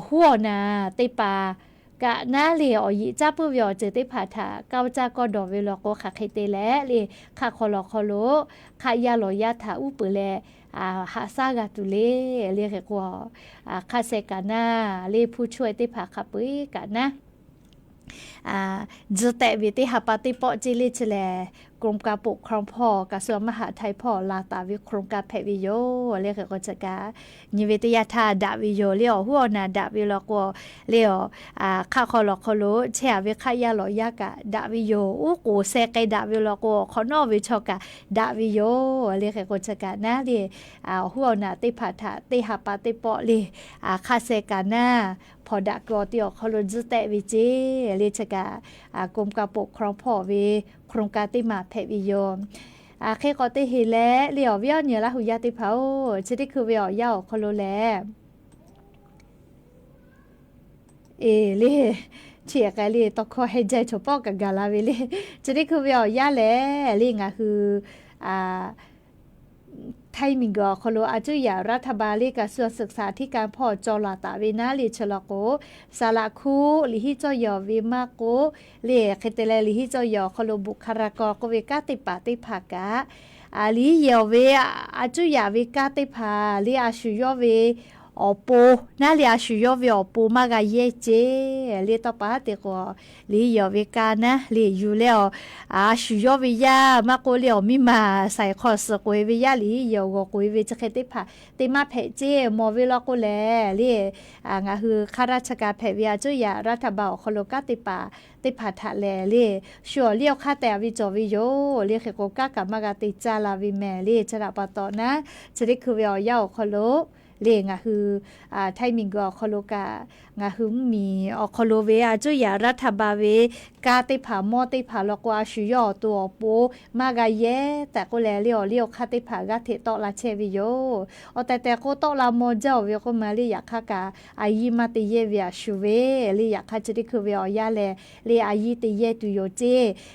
หัวนาติปากะนาเลียอยิจ้าผู้ยอเจติผาถาเก้าจ้าก็ดอกเวลาก็ขักให้เตแลเลีขักคอลอคอโลขายาลอยาถาอุปเลหาซากาตุเลเรียกว่าคาเซกานาเลีผู้ช่วยติผาขับปุ้ยกันนะจุแต่วิธีหาปฏิปจิลิชแลกรมการปกครองพ่อกระทรวงมหาดไทยพ่อลาตาวิโครงการแพทย์วิโยเรียกก็จะกานิเวศยาธาดาวิโยเรียกหัวนาดาวิโลกเรียกข้าคอลคอโลเชียวิขายาลอยากะดาวิโยอุกูเซกไกดาวิโลกขอนอวิชกะดาวิโยเรียกก็จะกานะเรียหัวนาติผาถาติหาปฏิปเรียคาเซกานาพอดักรอติอคอโลจุแต่วิเจเรียกกากรมการปกครองพ่อวิโครงการติมาแพทย์วิโยเคก็ติฮิแลเลียวเวียวเนี่ยละหุยาติเผาจะได้คือเวียวยาวคอโลแลเลีเชียกะเลีตอคอให้ใจชปอกกะลาเวเลีจะได้คือเวียวยาแลเลีงะคือไทยมิงกอคโลอาจุยารัฐบาลกระทรวงศึกษาธิการพ่อจอลาตาเวนาลิชลโกสาระคูลิฮิจอยอวิมาโกเลเคเตเลลิฮิจอยอคโลบุคลากรกเวกาติปาติภากะลีเยเวอาจุยาเวกาติภาลีอาชุยอเวอปูนาลีอาชุยอเวอปูมากะเยเจลีตปาติโกลีเยเวกานะลีอยู่แล้วอาชุยอเวยามาโกเลียวมิมาใส่คอสกวยเวยาลีเยโกกวยเวจะเคติภาติมาเพเจมอเวลโกแลลีงะคือข้าราชการแพทย์วิอาจุยารัฐบาลคโลกาติปาติผาทะแลลีชัวเลียวค่าแต่วิจวิโยลีเคโกกากะมากะติจาลาวิแมลีชนะปะตอนะจะได้คือเวียวยาวคโลเลงะคือไทยมิงกอคโลกางะคือมีอคโลเวอาจุยารัฐบาลเวกาติผามอติผาลกว่าชุยอตัวโปมากะเยแต่ก็แลเลียวคาติผากะเทตอลาเชวิโยอแต่ก็ตอลามอเจ้าเวก็มาลีอยากคากะอายิมาติเยเวียชุเวลีอยากคาจะได้คือเวียยาแลลีอายิติเยตุโยเจ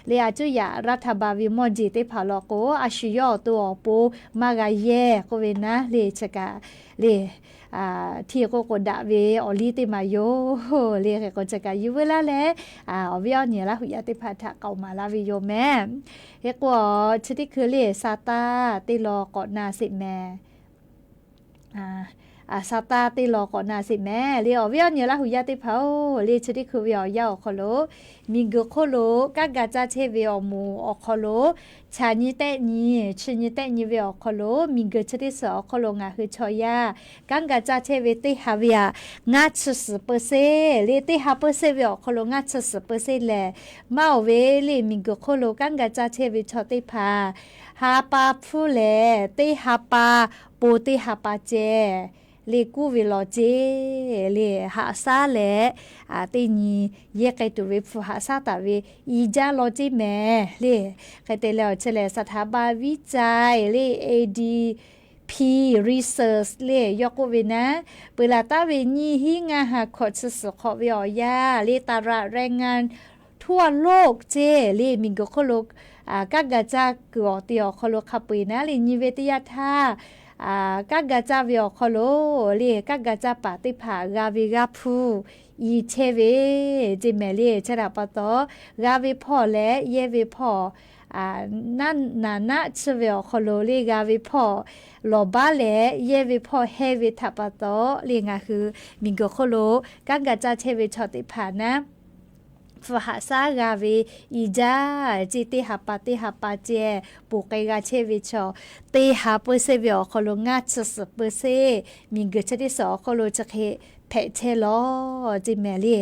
ลีอาจุยารัฐบาลวิมอจิติผาลกอาชุยอตัวโปมากะเยก็เวนะเลชกะเลที่ก็ดาเวอลีติมาโยเลก็จะกาอยู่เวลาแลอเวียเนี่ยละหุยาติพาทะเก่ามาลาวิโยแม่เฮกว่าชติคือเลซาตาติลอกอนาสิแม่ซาตาติลอกอนาสิแม่เลอเวียเนี่ยละหุยาติเผาเลชติคือเวียยาวคโลมิงกโคโลกะกะจาเชเวอมูอคโลชาญิเตญีชิญิเตญีเวอคโลมิงกชติสอคโลงะคือชอยากังกะจาเชเวติฮาเวียงา60%เลติฮาเปอร์เซเวอคโลงา60%แลมาเวเลมิงกโคโลกังกะจาเชเวชอติพาฮาปาฟูเลติฮาปาปูติฮาปาเจเลกูวิโลเจเลหาซาเลตินีเยกไกตุเวฟหาซาตาเวอีจาโลจิแมเลไกเตเลเฉลสถาบันวิจัยเล ADP Research เลยยกเวนะเปลาตาเวนีฮิงาหาขอดสขอวิอยาเลตาระแรงงานทั่วโลกเจเลมิงกโคโลกากาจากัวเตียวโคโลคาปุยนะเลนิเวติยาธากากาจาเวียคโลเลกากาจาปาติผากาวิกาพูอีเชเวจิเมเลชราปะตอกาวิพ่อและเยวิพ่อนั่นนาเชเวคโลเลกาวิพ่อลอบาและเยวิพ่อเฮวิทัปะตอเลงะคือมิงโกโคโลกากาจาเชเวชอติผานะ ฟหาซากาเวอีจาจิติหาปาเจปุกกาเชวิชอเตหาเปเซเวอคโลงาชสเปเซมิงเกชติสอคโลจะเคเพเชลอจิเมลี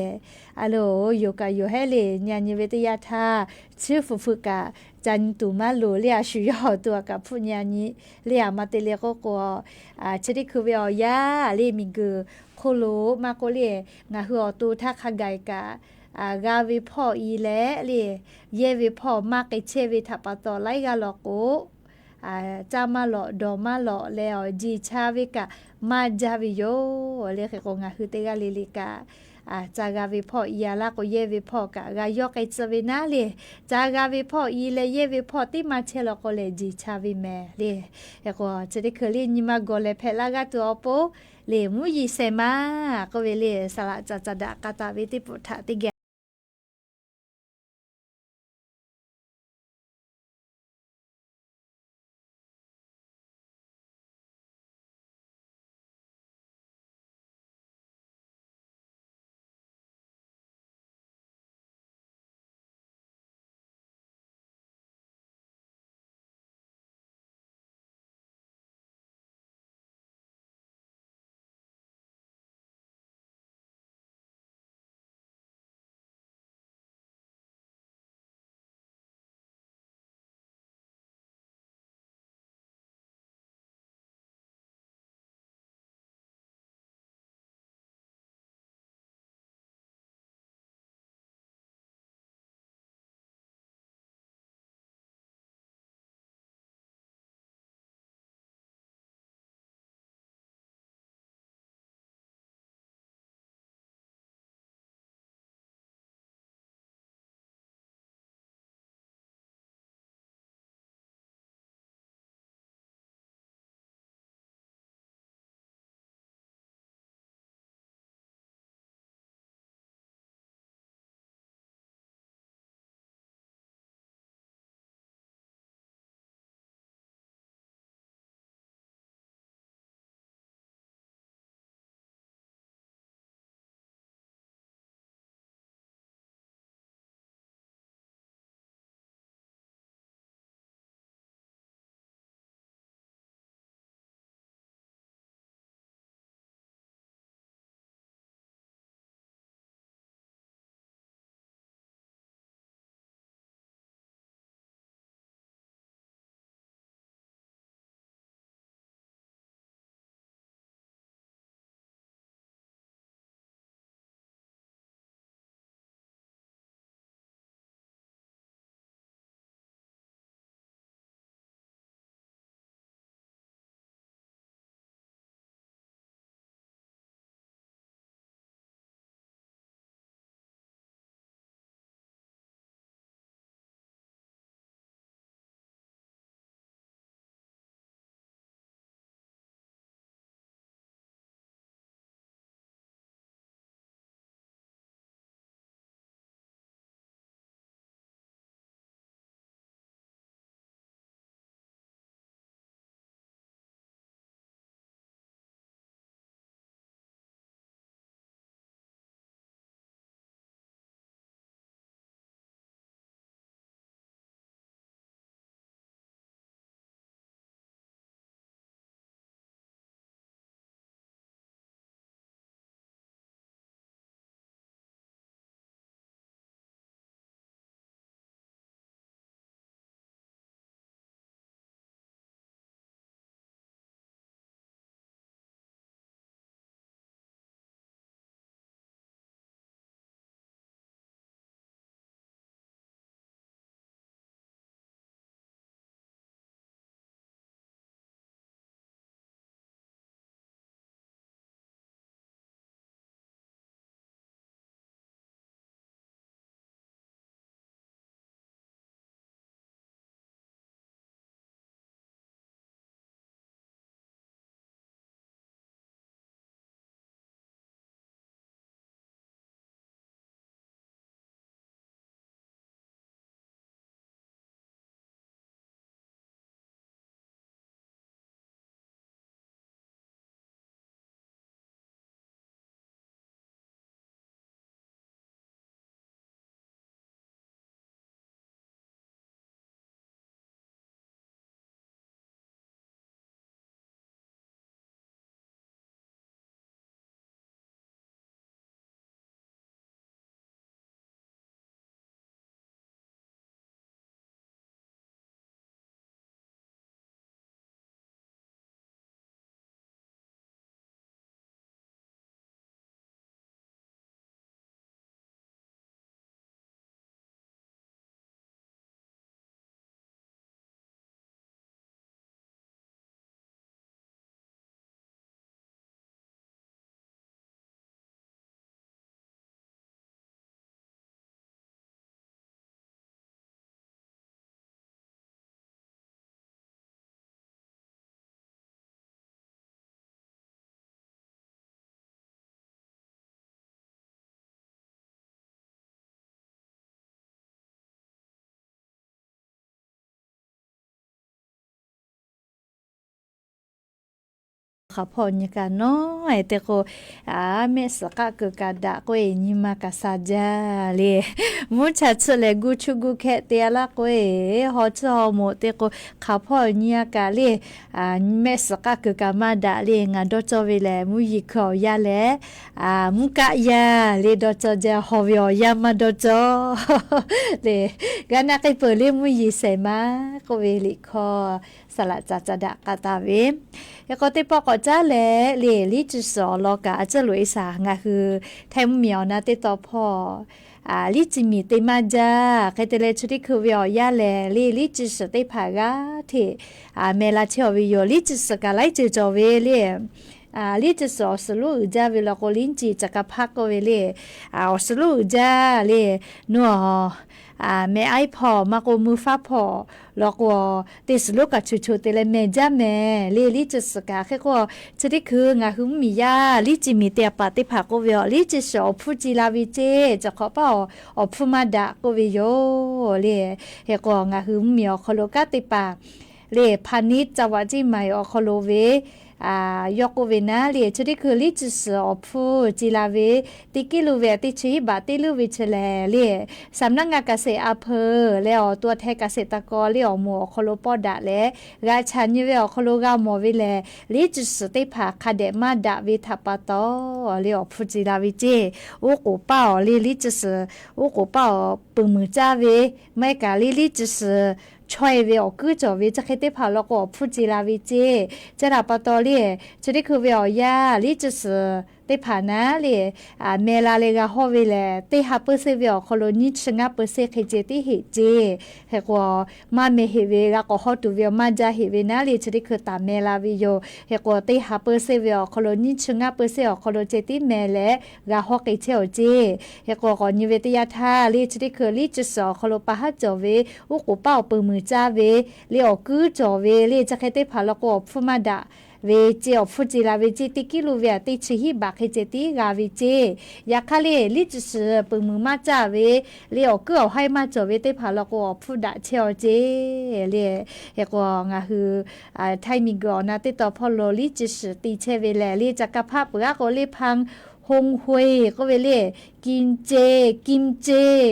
อะโลโยกาโยเฮเลญาณิเวทยาทาชื่อฟุกาจันตุมาโลเลียชุยอตัวกับพุญญาณิเลียมาเตเลโกโกชติคือเวอยาเลมิงเกโคโลมาโกเลงาหัวตูทักขไกกากาวิพ่ออีแลเลเยวิพ่อมากไอเชวิทัปตอไลกาลอโกจามาหลอดอมาหลอแล้วจีชาวิกะมาจาวิโยเลกงาคือเตกาลิลิกาจากาวิพ่ออียาลาโกเยวิพ่อกะกายอกไอซเวนาเลจากาวิพ่ออีเลเยวิพ่อติมาเชลโกเลจีชาวิแมเลก็จะได้เคลีนิมาโกเลเพลากาตัวโปเลมุยิเซมาก็เวเลสละจัดกาตาวิติปุถะติเก ขับพอนยกันน้อยแต่ก็เมสกะกกะดะก็ยิมากะซาจาเลยมุชัดสเลกูชุกูแค่เตียละก็ฮอจอหมแต่ก็ขับพอนยกะเลยเมสกะกกะมาดะเลยงาดอจอเวแลมุยิขอยาแลมุกะยาเลยดอจอจะฮอวิอยามาดอจอเลยกะนักเปเลยมุยิเสมาก็เวลิคอสละจัดดะกะตาเวแล้วก็ติปอกจ้าแลลิจิสอลอกะจะลุยสางะคือไทมเหมียวนะติตอพอลิจิมีติมาจาใครแต่เลชุดิคือวิอยาแลลิจิสติภากาที่เมลาเชวิโยลิจิสกะไลจิจอเวลิจิสอสลุจาเวลาโกลินจิจักะพักโกเวเลสลุจานัวแม่ไอพอมาโกมือฟ้าพอแล้วก็ติสลุกกับชุๆแต่ละแม่จ้าแม่ลิจิสกะแค่ก็จะได้คืองาหุมมียาลิจิมีเตียปาติภาโกเวอลิจิสอพูจิลาวิเจจะขอเป้าอพูมาดะโกเวโยเฮก็งาหุมมีอคโลกาติปาพานิจาวาจิไมอคโลเวยกเวนะชุดคือลิจิสอพูจิลาเวติกิลูเวติชีบาติลูวิเชเลสำนักงานเกษตรอำเภอแล้วตัวแทนเกษตรกรหมัวคโลปอดะและราชันยูเวคโลกาหมัววิเลลิจิสติภาคาเดมาดะวิทัปโตพูจิลาวิเจโอโกเป้าลิจิสโอโกเป้าปึงมือจ้าเวไม่กาลิจิสช่วยเวอกูจอเวจะเคยได้ผ่านแล้วก็พูดจีลาวิเจจะรับปตอลี่จะได้คือเวอยาลิจิสได้ผ่านนะเมลาเลกาฮอเวเลได้หาเปอร์เซเวอคโลนิชงาเปอร์เซเคเจติเฮเจเฮกว่ามาเมเฮเวกาก็ฮอตูเวมาจาเฮเวนะจะได้คือตาเมลาวิโยเฮกว่าได้หาเปอร์เซเวอคโลนิชงาเปอร์เซอคโลเจติเมเลกาฮอเกเชอเจเฮกว่าก็นิเวตยาธาจะได้คือลิจิสอคโลปะฮะจอเวอุกุเป้าปืมือจ้าเวอกูจอเวจะเคยได้ผ่านแล้วก็ฟูมาดะเวเจอฟูจิลาเวจิติกิลูเวติชิฮิบาเคเจติกาเวเจยาคาลิจิสปึงมือมาจ้าเวอกูเอาให้มาจอเวได้ผ่านแล้วก็ฟูดะเชอเจเฮก็งาคือไทมิกอนะติตอพอโลลิจิสติเชเวเลจักรภาพเปก็เลพังฮงฮวยก็เวเลกิมเจ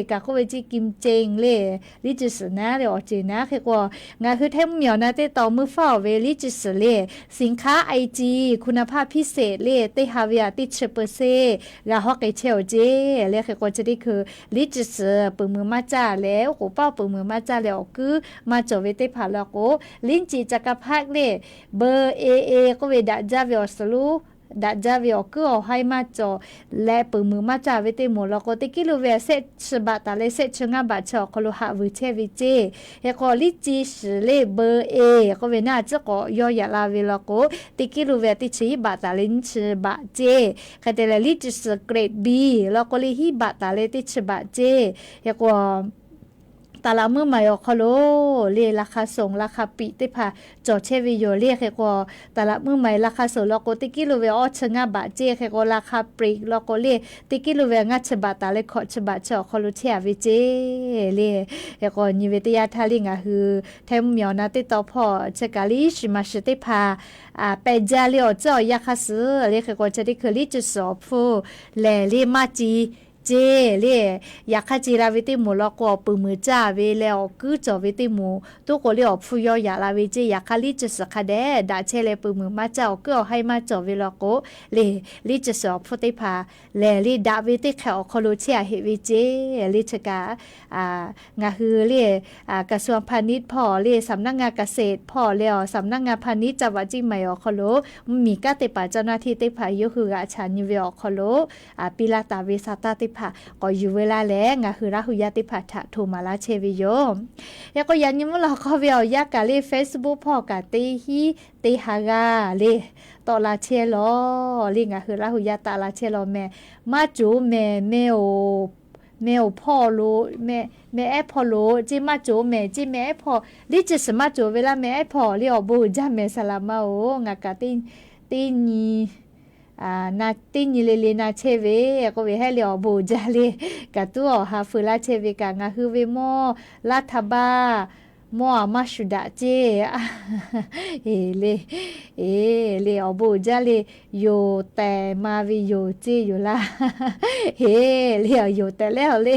กะก็เวจิกิมเจงลิจิสนะอเจนะคือว่างาคือแท้เหมียวนะเตต่อมือฟ้าเวลิจิสสินค้า IG คุณภาพพิเศษเตฮาเวียติเชเปอร์เซกะฮอกไกเชลเจคือก็จะได้คือลิจิสปึงมือมาจ้าแล้วโหเป้าปึงมือมาจ้าแล้วคือมาจอเวเตผ่าแล้วก็ลิ้นจีจักรพรรดิเบอร์AAก็เวดะจาเวอสลูดัจจาวิอก็เอาให้มาจอและปืมือมาจ่าเวทีหมดแล้วก็ติกิโลเวเซชบาตาเลเซชงาบาชอคโลหะวิเชวิเจเฮก็ลิจิสเลเบอร์เอก็เวน่าจะก็ยอยาลาเวแล้วก็ติกิโลเวติชีบาตาเลนชบาเจก็เดลลิจิสเกรดบีแล้วก็ลิฮิบาตาเลติชบาเจเฮก็ตลาดมือใหม่ออกคโลราคาส่งราคาปิติพาจอเชวิโยแค่ก็ตลาดมือใหม่ราคาส่งแล้วก็ติกิโลเวอชงาบาเจแค่ก็ราคาปรีกแล้วก็ติกิโลเวงัดฉบาตาเลขอฉบาจอคโลเชียวิเจแค่ก็นิเวตยาทาลิงคือแทมเหมียวนาติต่อพอเชกาลิชิมาชติพาเปจาลิอจอยาคาสือแค่ก็จะได้คือลิจุสอฟูมาจีเจอยากจีราวิติมูแล้วก็ปืมือจ้าเวแล้วกูจอวิติมูตัวก็เลี้ยวฟูยอยาลาวิเจอยากลิจสคาเดดาเชเลปืมือมาเจ้าก็ให้มาจอเวแล้วก็ลิจสอบพุติพาลิดาวิติแขวคโลเชียเฮวิเจลิชกางาคือกระทรวงพาณิชย์พ่อสำนักงานเกษตรพ่อแล้วสำนักงานพาณิชย์จังหวัดจิงใหม่อคโลมีกาเตปาเจ้าหน้าที่เตพายุคืออาชานิเวอคโลปิลาตาเวซาตาติก็อยู่เวลาแล้วงาคือราหุยาติพัฒน์โทมาลาเชวิโยแล้วก็ยันยิมเราเขาเวียวยากาเลเฟซบุ๊กพ่อกาเตฮีเตฮากาตอลาเชลงาคือราหุยาตาลาเชลแม่มาจูแม่พ่อโลแม่ไอพ่อโลจิมาจูแม่จิแม่ไอพ่อลิจิสมาจูเวลาแม่ไอพ่อเรียกบูจาแม่สลามาโองากาตินีนาตินิเลนาเชเวก็เวให้เลียวบูจาเลกะตัวหาฟืลาเชเวกางาคือเวโมลาทบา มัวมาชุดะเจเอเลอบูจาเลโยแต่มาวิโยเจอยู่ละเฮเลโยแต่แล้วเล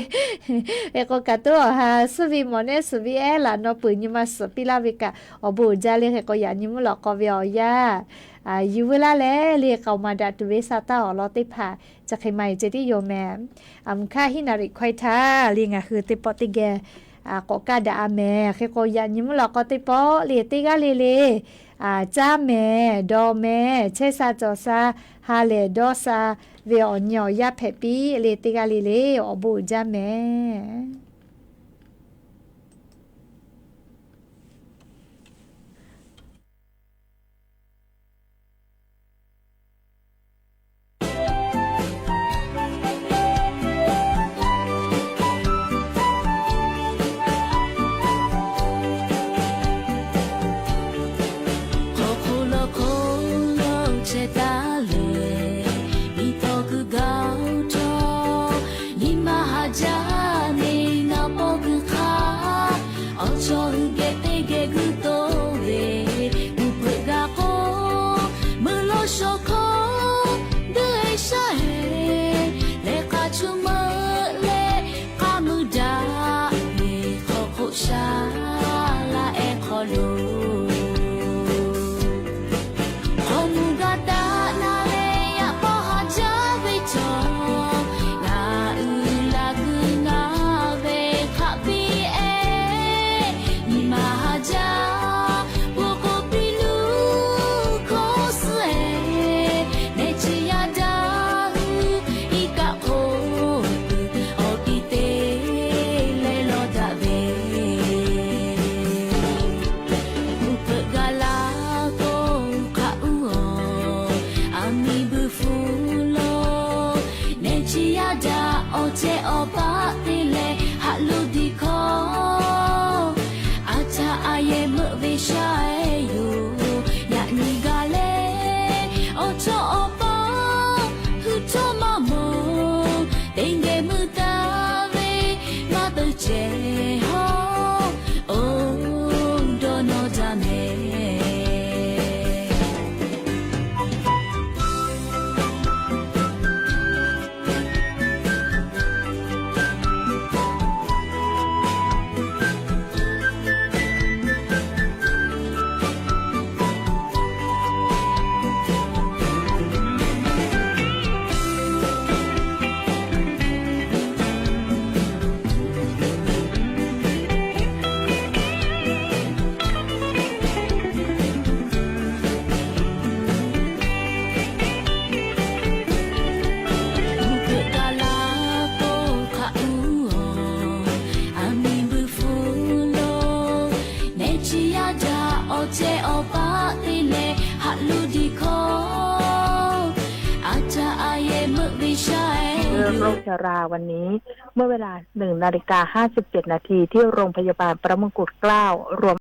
เอก็กะตัวฮะสุวิมอเนสุวิเอล่ะเนาะปืนยิมาสปิลาวิกะอบูจาเลก็อย่านิมหลอกก็เวียยาอยู่เวลาแล้วเรียกเขามาดัดเวสาตาอลอติผาจะใครไม่จะที่โยแมค่าหินาริควายท่าเรียงคือติปอติแกก็กาดาแม่แค่ก็ยันยิ้มหลอกก็ติปอเรียติกาเลจ้าแม่ดอแม่เชซาจอซาฮาเลดอซาเวอญอยาเพปีเรียติกาเลอบูจ้าแม่โรคชราวันนี้เมื่อเวลา 1:57 นาทีที่โรงพยาบาลพระมงกุฎเกล้ารวม